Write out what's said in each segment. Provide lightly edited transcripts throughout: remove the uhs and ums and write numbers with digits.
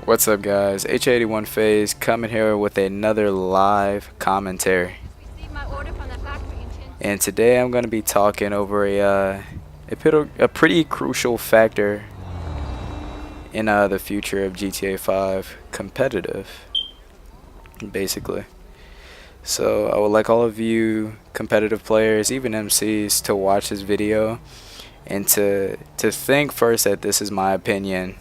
What's up, guys? HA81 PhaZe coming here with another live commentary. And today I'm going to be talking over a pretty crucial factor in the future of GTA 5 competitive, basically. So I would like all of you competitive players, even MCs, to watch this video and to think first that this is my opinion.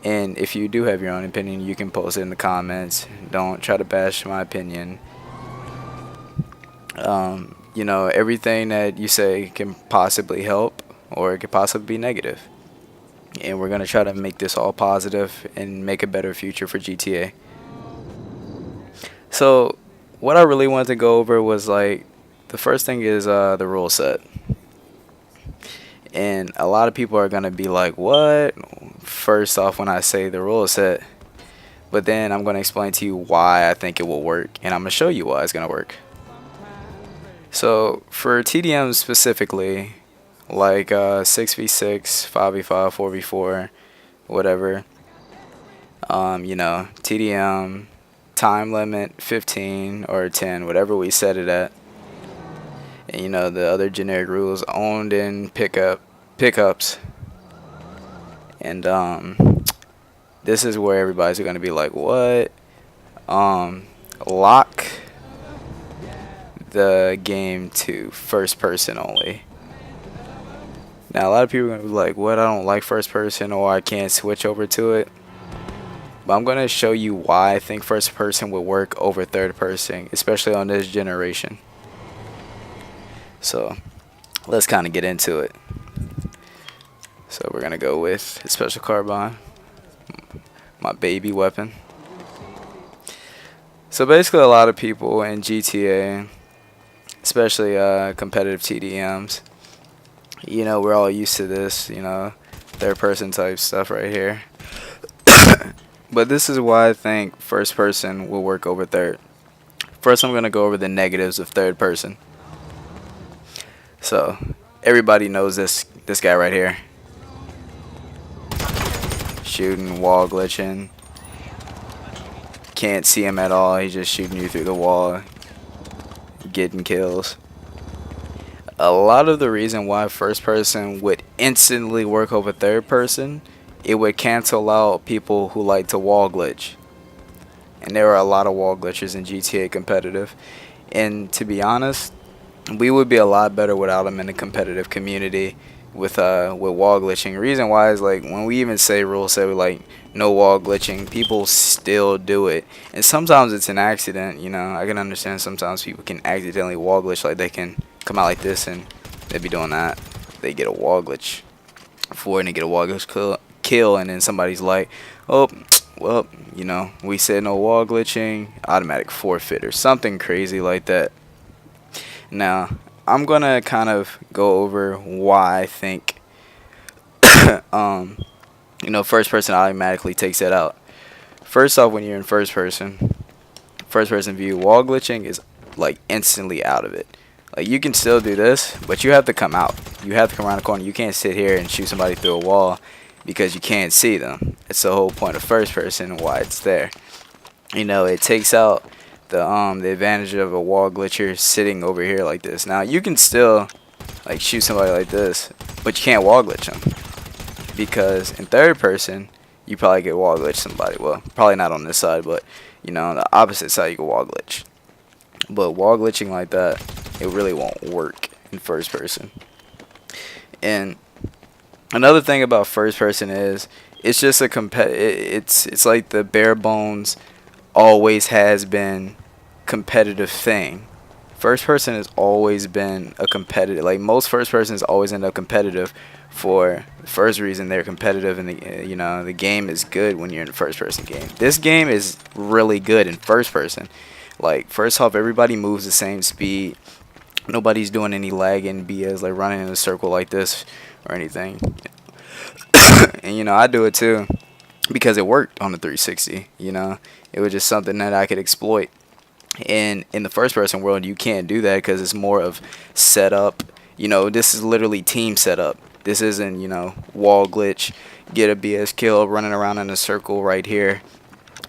And if you do have your own opinion, you can post it in the comments. Don't try to bash my opinion. Everything that you say can possibly help or it could possibly be negative. And we're going to try to make this all positive and make a better future for GTA. So, what I really wanted to go over was the first thing is the rule set. And a lot of people are going to be like, what? First off, when I say the rule set. But then I'm going to explain to you why I think it will work. And I'm going to show you why it's going to work. So, for TDM specifically, 6v6, 5v5, 4v4, whatever. TDM, time limit 15 or 10, whatever we set it at. And the other generic rules, owned in pickups. And this is where everybody's going to be like, what? Lock the game to first person only. Now a lot of people are going to be like, what? I don't like first person, or I can't switch over to it. But I'm going to show you why I think first person would work over third person, especially on this generation. So let's kind of get into it. So we're going to go with a special carbine, my baby weapon. So basically a lot of people in GTA, especially competitive TDMs, we're all used to this, third person type stuff right here. But this is why I think first person will work over third. First I'm going to go over the negatives of third person. So everybody knows this guy right here. Shooting, wall glitching. Can't see him at all. He's just shooting you through the wall, getting kills. A lot of the reason why first person would instantly work over third person, it would cancel out people who like to wall glitch. And there are a lot of wall glitchers in GTA competitive. And to be honest, we would be a lot better without them in the competitive community with wall glitching. Reason why is when we even say rules say no wall glitching, people still do it. And sometimes it's an accident, I can understand sometimes people can accidentally wall glitch, they can come out like this and they'd be doing that. They get a wall glitch and they get a wall glitch kill, and then somebody's like, oh, well, we said no wall glitching, automatic forfeit or something crazy like that. Now, I'm going to kind of go over why I think first person automatically takes that out. First off, when you're in first person view, wall glitching is instantly out of it. You can still do this, but you have to come out. You have to come around the corner. You can't sit here and shoot somebody through a wall because you can't see them. It's the whole point of first person and why it's there. It takes out the advantage of a wall glitcher sitting over here like this. Now you can still shoot somebody like this, but you can't wall glitch them, because in third person you probably get wall glitch somebody. Well, probably not on this side, but on the opposite side you can wall glitch. But wall glitching like that, it really won't work in first person. And another thing about first person is it's just it's like the bare bones always has been competitive thing. First person has always been a competitive, most first persons always end up competitive for the first reason they're competitive, and the game is good when you're in a first person game. This game is really good in first person. First off, everybody moves the same speed. Nobody's doing any lagging BS running in a circle like this or anything. And I do it too because it worked on the 360. It was just something that I could exploit. And in the first person world, you can't do that because it's more of setup. This is literally team setup. This isn't, wall glitch, get a BS kill, running around in a circle right here.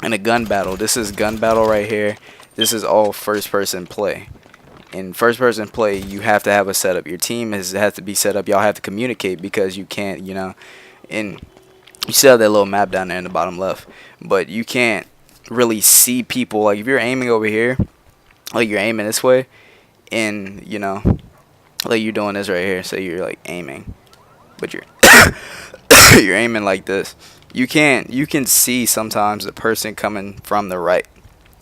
And a gun battle. This is gun battle right here. This is all first person play. In first person play, you have to have a setup. Your team has to be set up. Y'all have to communicate because you can't, and you still have that little map down there in the bottom left, but you can't really see people. Like if you're aiming over here, like you're aiming this way, and like you're doing this right here. So you're like aiming, but you're you're aiming like this. You can see sometimes the person coming from the right.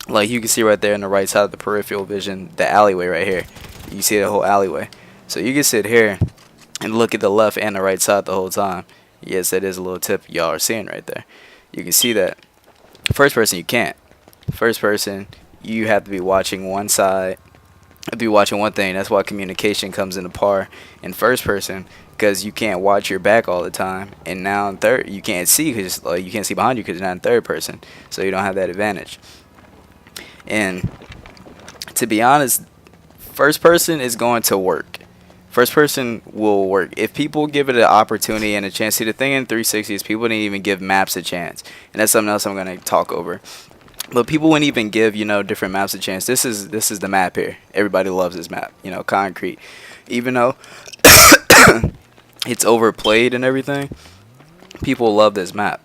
Like you can see right there in the right side of the peripheral vision, the alleyway right here. You see the whole alleyway. So you can sit here and look at the left and the right side the whole time. Yes, that is a little tip y'all are seeing right there. You can see that. First person, you can't. First person, you have to be watching one side. You have to be watching one thing. That's why communication comes into par in first person, because you can't watch your back all the time. And now in third, you can't see because you can't see behind you because you're not in third person. So you don't have that advantage. And to be honest, first person is going to work. First person will work. If people give it an opportunity and a chance. See, the thing in 360 is people didn't even give maps a chance. And that's something else I'm going to talk over. But people wouldn't even give, different maps a chance. This is the map here. Everybody loves this map, concrete. Even though it's overplayed and everything, people love this map.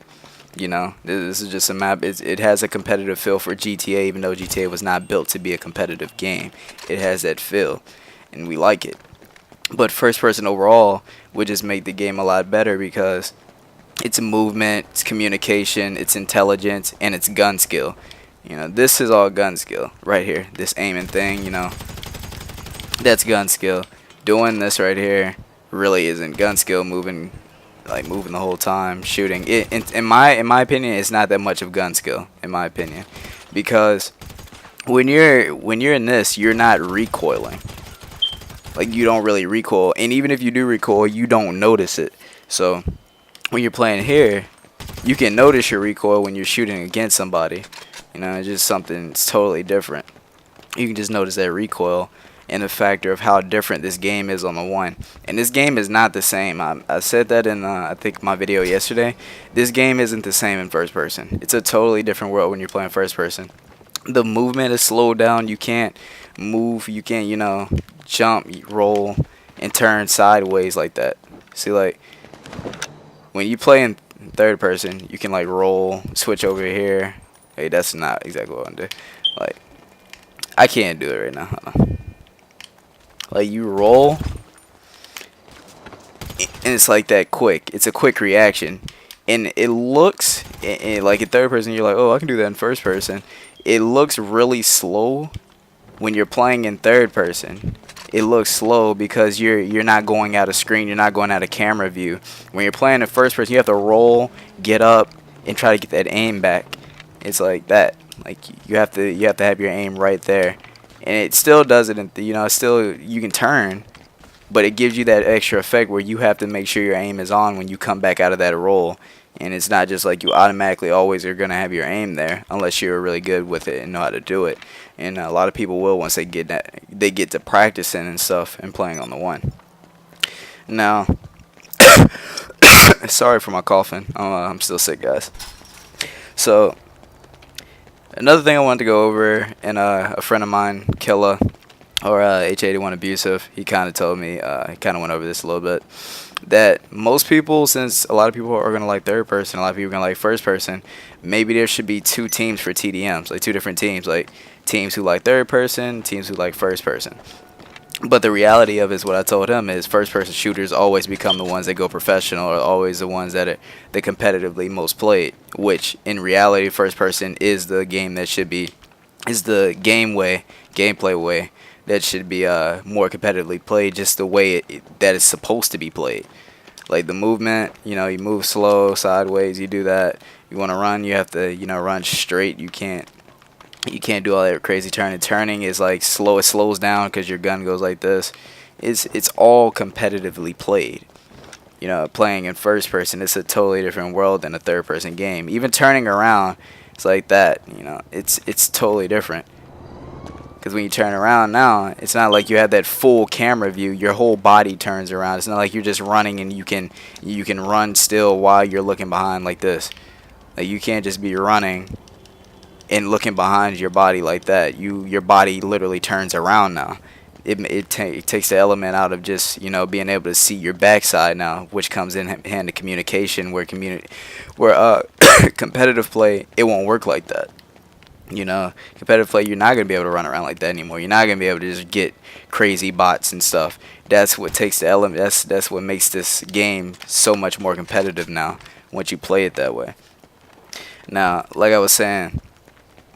This is just a map. It has a competitive feel for GTA, even though GTA was not built to be a competitive game. It has that feel, and we like it. But first person overall would just make the game a lot better because it's movement, it's communication, it's intelligence, and it's gun skill. This is all gun skill right here. This aiming thing, that's gun skill. Doing this right here really isn't gun skill. Moving the whole time, shooting. In my opinion, it's not that much of gun skill. In my opinion, because when you're in this, you're not recoiling. Like you don't really recoil, and even if you do recoil, you don't notice it. So when you're playing here, you can notice your recoil when you're shooting against somebody. It's just something totally different. You can just notice that recoil and the factor of how different this game is on the one. And this game is not the same. I said that in I think my video yesterday. This game isn't the same in first person. It's a totally different world when you're playing first person. The movement is slowed down. You can't move. You can't jump, roll, and turn sideways like that. See, like when you play in third person, you can like roll, switch over here. Hey, that's not exactly what I'm doing. Like I can't do it right now. Hold on. Like you roll, and it's like that quick. It's a quick reaction, and it looks like in third person. You're like, oh, I can do that in first person. It looks really slow when you're playing in third person. It looks slow because you're not going out of screen. You're not going out of camera view. When you're playing in first person, you have to roll, get up, and try to get that aim back. It's like that. Like you have to have your aim right there. And it still does it, still you can turn, but it gives you that extra effect where you have to make sure your aim is on when you come back out of that roll. And it's not just like you automatically always are going to have your aim there unless you're really good with it and know how to do it. And a lot of people will once they get to practicing and stuff and playing on the one. Now, sorry for my coughing. I'm still sick, guys. So another thing I wanted to go over, and a friend of mine, Killa, or HA81 Abusive, he kind of told me, he kind of went over this a little bit, that most people, since a lot of people are going to like third person, a lot of people are going to like first person, maybe there should be two teams for TDMs, like two different teams, like teams who like third person, teams who like first person. But the reality of it is what I told him is first person shooters always become the ones that go professional, or always the ones that are the competitively most played, which in reality first person is the game that should be, is the gameplay way that should be more competitively played, just the way that it's supposed to be played. Like the movement, you move slow, sideways, you do that. You want to run, you have to, run straight. You can't do all that crazy turning. Turning is like slow. It slows down because your gun goes like this. It's all competitively played. Playing in first person, it's a totally different world than a third person game. Even turning around, it's like that. It's totally different. Because when you turn around now, it's not like you have that full camera view. Your whole body turns around. It's not like you're just running and you can run still while you're looking behind like this. Like you can't just be running and looking behind your body like that. Your body literally turns around now. It takes the element out of just being able to see your backside now, which comes in hand to communication. Where competitive play, it won't work like that. Competitive play, you're not gonna be able to run around like that anymore. You're not gonna be able to just get crazy bots and stuff. That's what takes the element. That's what makes this game so much more competitive now once you play it that way. Now, like I was saying,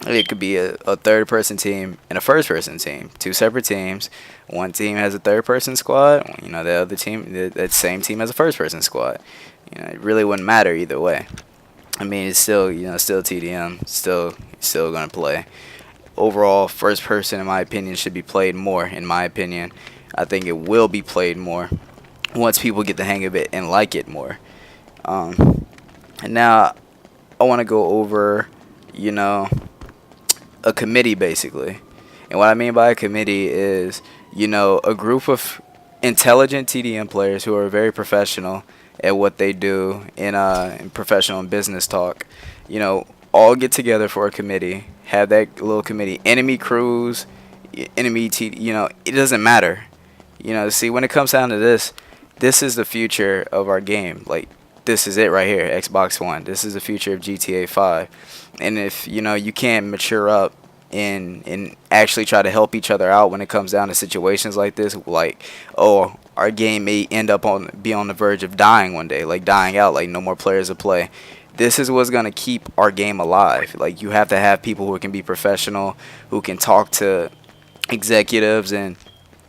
it could be a third-person team and a first-person team, two separate teams. One team has a third-person squad. The other team, that same team, has a first-person squad. It really wouldn't matter either way. I mean, it's still, still TDM, still gonna play. Overall, first person, in my opinion, should be played more. In my opinion, I think it will be played more once people get the hang of it and like it more. And now, I want to go over, a committee basically. And what I mean by a committee is, a group of intelligent TDM players who are very professional at what they do in professional and business talk, all get together for a committee, have that little committee, enemy crews, it doesn't matter. See, when it comes down to this is the future of our game. Like, this is it right here, Xbox One. This is the future of GTA 5. And if, you can't mature up and actually try to help each other out when it comes down to situations like this, like, oh, our game may end up be on the verge of dying one day, like dying out, like no more players to play. This is what's going to keep our game alive. Like, you have to have people who can be professional, who can talk to executives and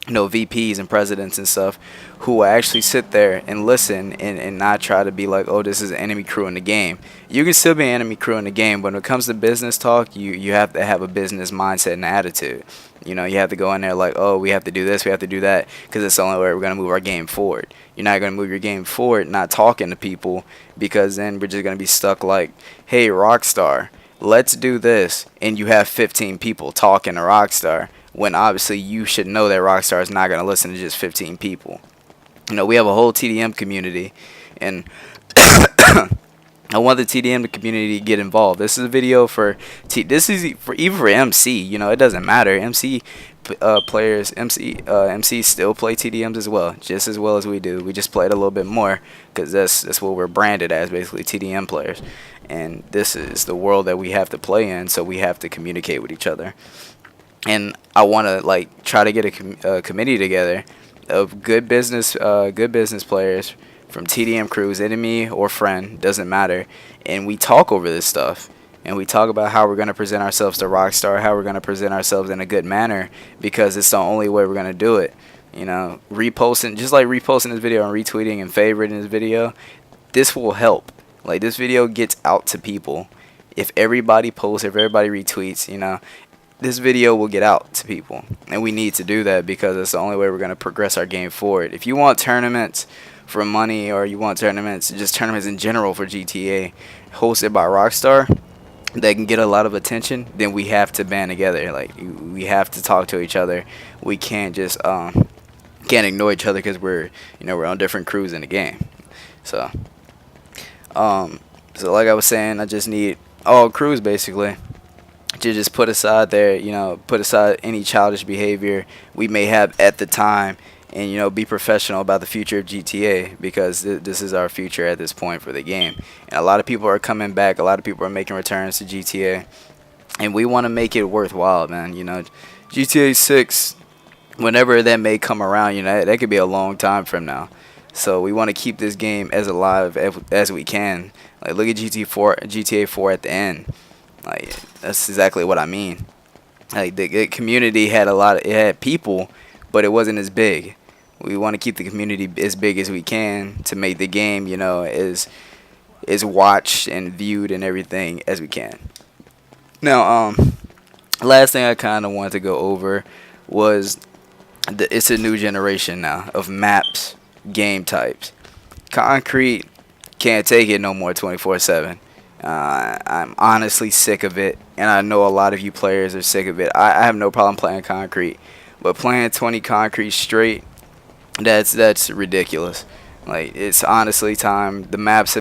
VPs and presidents and stuff, who will actually sit there and listen and not try to be like, oh, this is an enemy crew in the game. You can still be an enemy crew in the game, but when it comes to business talk, you have to have a business mindset and attitude. You have to go in there like, oh, we have to do this, we have to do that, because it's the only way we're going to move our game forward. You're not going to move your game forward not talking to people, because then we're just going to be stuck like, hey, Rockstar, let's do this, and you have 15 people talking to Rockstar, when obviously you should know that Rockstar is not going to listen to just 15 people. We have a whole TDM community, and I want the TDM community to get involved. This is a video for this is for even for MC. It doesn't matter. MC players, MC still play TDMs as well, just as well as we do. We just play it a little bit more because that's what we're branded as, basically TDM players. And this is the world that we have to play in, so we have to communicate with each other. And I want to try to get a committee together of good business players from TDM crews, enemy or friend, doesn't matter. And we talk over this stuff. And we talk about how we're going to present ourselves to Rockstar, how we're going to present ourselves in a good manner, because it's the only way we're going to do it. Reposting, just like reposting this video and retweeting and favoriting this video, this will help. Like, this video gets out to people. If everybody posts, if everybody retweets, this video will get out to people, and we need to do that because it's the only way we're going to progress our game forward. If you want tournaments for money, or you want tournaments, just tournaments in general for GTA hosted by Rockstar that can get a lot of attention, then we have to band together. Like, we have to talk to each other. We can't just can't ignore each other because we're on different crews in the game. So like I was saying, I just need all crews basically to just put aside put aside any childish behavior we may have at the time, and be professional about the future of GTA, because this is our future at this point for the game. And a lot of people are coming back, a lot of people are making returns to GTA, and we want to make it worthwhile, man. GTA 6, whenever that may come around, that could be a long time from now. So we want to keep this game as alive as we can. Like, look at GTA 4 at the end. Like, that's exactly what I mean. Like, the community had it had people, but it wasn't as big. We want to keep the community as big as we can to make the game, as watched and viewed and everything as we can. Now, last thing I kind of wanted to go over was it's a new generation now of maps, game types. Concrete can't take it no more 24/7. I'm honestly sick of it, and I know a lot of you players are sick of it. I have no problem playing concrete, but playing 20 concrete straight, that's ridiculous. Like, it's honestly time. The maps